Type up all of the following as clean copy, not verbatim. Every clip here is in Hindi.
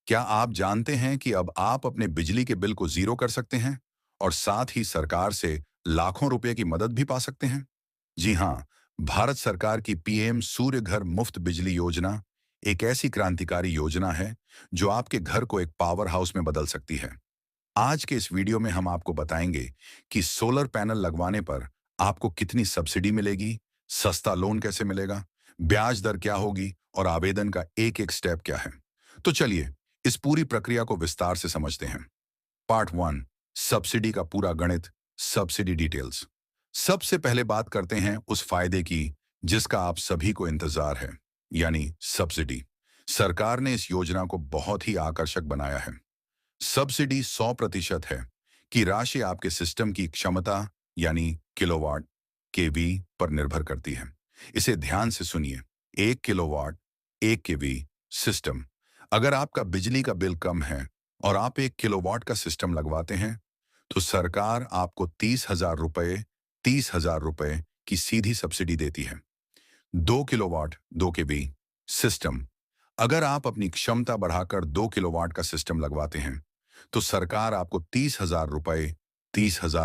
क्या आप जानते हैं कि अब आप अपने बिजली के बिल को जीरो कर सकते हैं और साथ ही सरकार से लाखों रुपए की मदद भी पा सकते हैं? जी हाँ, भारत सरकार की पीएम सूर्य घर मुफ्त बिजली योजना एक ऐसी क्रांतिकारी योजना है जो आपके घर को एक पावर हाउस में बदल सकती है। आज के इस वीडियो में हम आपको बताएंगे कि सोलर पैनल लगवाने पर आपको कितनी सब्सिडी मिलेगी, सस्ता लोन कैसे मिलेगा, ब्याज दर क्या होगी और आवेदन का एक एक स्टेप क्या है। तो चलिए इस पूरी प्रक्रिया को विस्तार से समझते हैं। पार्ट वन, सब्सिडी का पूरा गणित, सब्सिडी डिटेल्स। सबसे पहले बात करते हैं उस फायदे की जिसका आप सभी को इंतजार है, यानी सब्सिडी। सरकार ने इस योजना को बहुत ही आकर्षक बनाया है। सब्सिडी 100% है कि राशि आपके सिस्टम की क्षमता यानी किलोवाट केवी पर निर्भर करती है। इसे ध्यान से सुनिए। 1 किलोवाट 1 केवी सिस्टम। अगर आपका बिजली का बिल कम है और आप 1 किलोवाट का सिस्टम लगवाते हैं तो सरकार आपको 30,000 रुपए की सीधी सब्सिडी देती है। 2 किलोवाट 2 केवी सिस्टम। अगर आप अपनी क्षमता बढ़ाकर 2 किलोवाट का सिस्टम लगवाते हैं तो सरकार आपको 30,000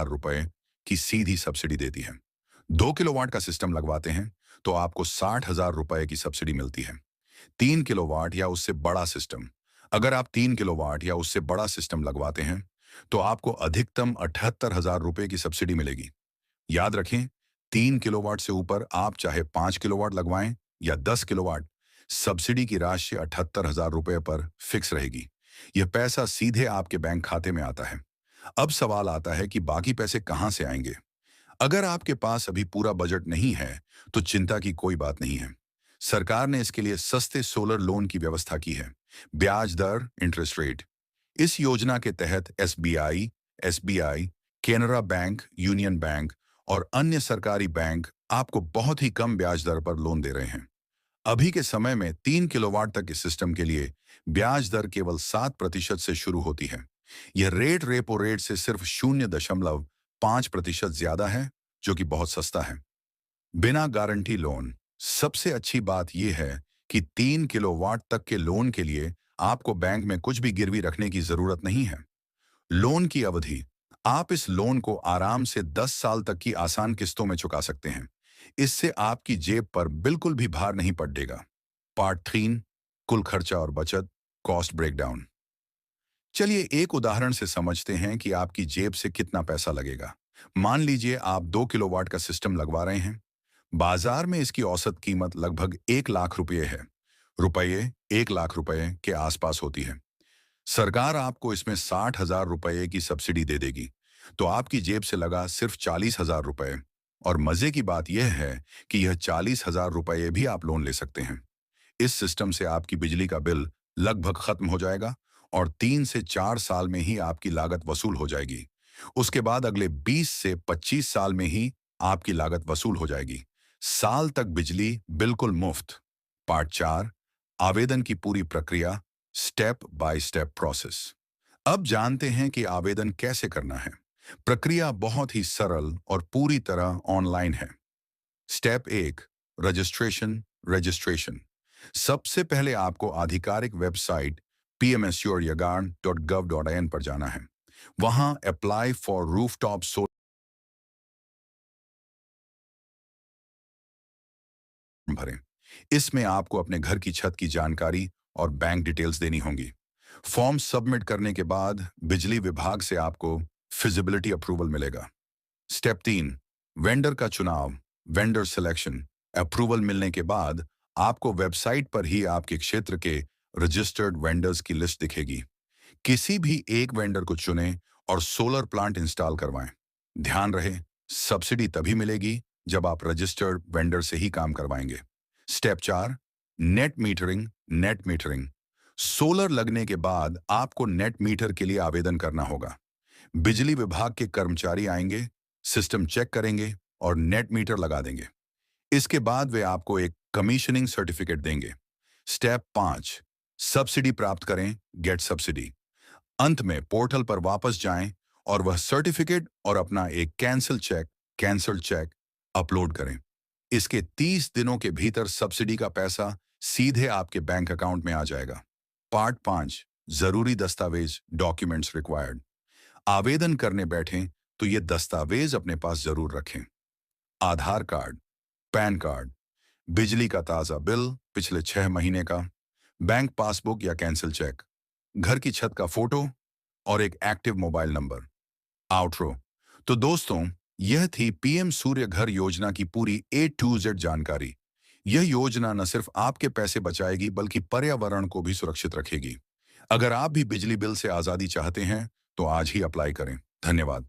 रुपए की सीधी सब्सिडी देती है। 2 किलोवाट का सिस्टम लगवाते हैं तो आपको 60,000 रुपए की सब्सिडी मिलती है। 3 किलोवाट या उससे बड़ा सिस्टम। अगर आप 3 किलोवाट या उससे बड़ा सिस्टम लगवाते हैं तो आपको अधिकतम 78,000 रुपए की सब्सिडी मिलेगी। याद रखें, 3 किलोवाट से ऊपर आप चाहे 5 किलोवाट लगवाएं या 10 किलोवाट, सब्सिडी की राशि 78,000 रुपए पर फिक्स रहेगी। यह पैसा सीधे आपके बैंक खाते में आता है। अब सवाल आता है कि बाकी पैसे कहां से आएंगे। अगर आपके पास अभी पूरा बजट नहीं है तो चिंता की कोई बात नहीं है। सरकार ने इसके लिए सस्ते सोलर लोन की व्यवस्था की है। ब्याज दर, इंटरेस्ट रेट। इस योजना के तहत SBI, Canara bank, union bank और अन्य सरकारी बैंक आपको बहुत ही कम ब्याज दर पर लोन दे रहे हैं। अभी के समय में 3 किलोवाट तक के सिस्टम के लिए ब्याज दर केवल 7% से शुरू होती है। यह रेट रेपो रेट से सिर्फ 0.5% ज्यादा है, जो कि बहुत सस्ता है। बिना गारंटी लोन। सबसे अच्छी बात यह है कि 3 किलोवाट तक के लोन के लिए आपको बैंक में कुछ भी गिरवी रखने की जरूरत नहीं है। लोन की अवधि। आप इस लोन को आराम से 10 साल तक की आसान किस्तों में चुका सकते हैं। इससे आपकी जेब पर बिल्कुल भी भार नहीं पड़ेगा। पार्ट 3, कुल खर्चा और बचत, कॉस्ट ब्रेकडाउन। चलिए एक उदाहरण से समझते हैं कि आपकी जेब से कितना पैसा लगेगा। मान लीजिए आप 2 किलोवाट का सिस्टम लगवा रहे हैं। बाजार में इसकी औसत कीमत लगभग 1 लाख रुपये है। रुपये 1 लाख रुपये के आसपास होती है। सरकार आपको इसमें 60,000 रुपये की सब्सिडी दे देगी, तो आपकी जेब से लगा सिर्फ 40,000 रुपये। और मजे की बात यह है कि यह 40,000 रुपये भी आप लोन ले सकते हैं। इस सिस्टम से आपकी बिजली का बिल लगभग खत्म हो जाएगा और 3 से 4 साल में ही आपकी लागत वसूल हो जाएगी। उसके बाद अगले 20 से 25 साल में ही आपकी लागत वसूल हो जाएगी। साल तक बिजली बिल्कुल मुफ्त। पार्ट 4, आवेदन की पूरी प्रक्रिया, स्टेप बाय स्टेप प्रोसेस। अब जानते हैं कि आवेदन कैसे करना है। प्रक्रिया बहुत ही सरल और पूरी तरह ऑनलाइन है। Step 1, registration registration. सबसे पहले आपको आधिकारिक वेबसाइट pmsuryagan.gov.in पर जाना है। वहां अप्लाई फॉर रूफटॉप सोलर भरें। इसमें आपको अपने घर की छत की जानकारी और बैंक डिटेल्स देनी होंगी। फॉर्म सबमिट करने के बाद बिजली विभाग से आपको फिजिबिलिटी अप्रूवल मिलेगा। स्टेप 3, वेंडर का चुनाव, वेंडर सिलेक्शन। अप्रूवल मिलने के बाद आपको वेबसाइट पर ही आपके क्षेत्र के रजिस्टर्ड वेंडर्स की लिस्ट दिखेगी। किसी भी एक वेंडर को चुनें और सोलर प्लांट इंस्टॉल करवाएं। ध्यान रहे, सब्सिडी तभी मिलेगी जब आप रजिस्टर्ड वेंडर से ही काम करवाएंगे। Step 4, net metering. सोलर लगने के बाद आपको नेट मीटर के लिए आवेदन करना होगा। बिजली विभाग के कर्मचारी आएंगे, सिस्टम चेक करेंगे और नेट मीटर लगा देंगे। इसके बाद वे आपको एक कमीशनिंग सर्टिफिकेट देंगे। स्टेप 5, सब्सिडी प्राप्त करें, गेट सब्सिडी। अंत में पोर्टल पर वापस जाएं और वह सर्टिफिकेट और अपना एक कैंसल चेक अपलोड करें। इसके 30 दिनों के भीतर सब्सिडी का पैसा सीधे आपके बैंक अकाउंट में आ जाएगा। पार्ट 5, जरूरी दस्तावेज डॉक्यूमेंट्स रिक्वायर्ड। आवेदन करने बैठें तो ये दस्तावेज अपने पास जरूर रखें। आधार कार्ड, पैन कार्ड, बिजली का ताज़ा बिल पिछले 6 महीने का, बैंक पासबुक या कैंसिल चेक, घर की छत का फोटो और एक एक्टिव मोबाइल नंबर। आउटरो। तो दोस्तों, यह थी पीएम सूर्य घर योजना की पूरी A to Z जानकारी। यह योजना न सिर्फ आपके पैसे बचाएगी बल्कि पर्यावरण को भी सुरक्षित रखेगी। अगर आप भी बिजली बिल से आज़ादी चाहते हैं तो आज ही अप्लाई करें। धन्यवाद।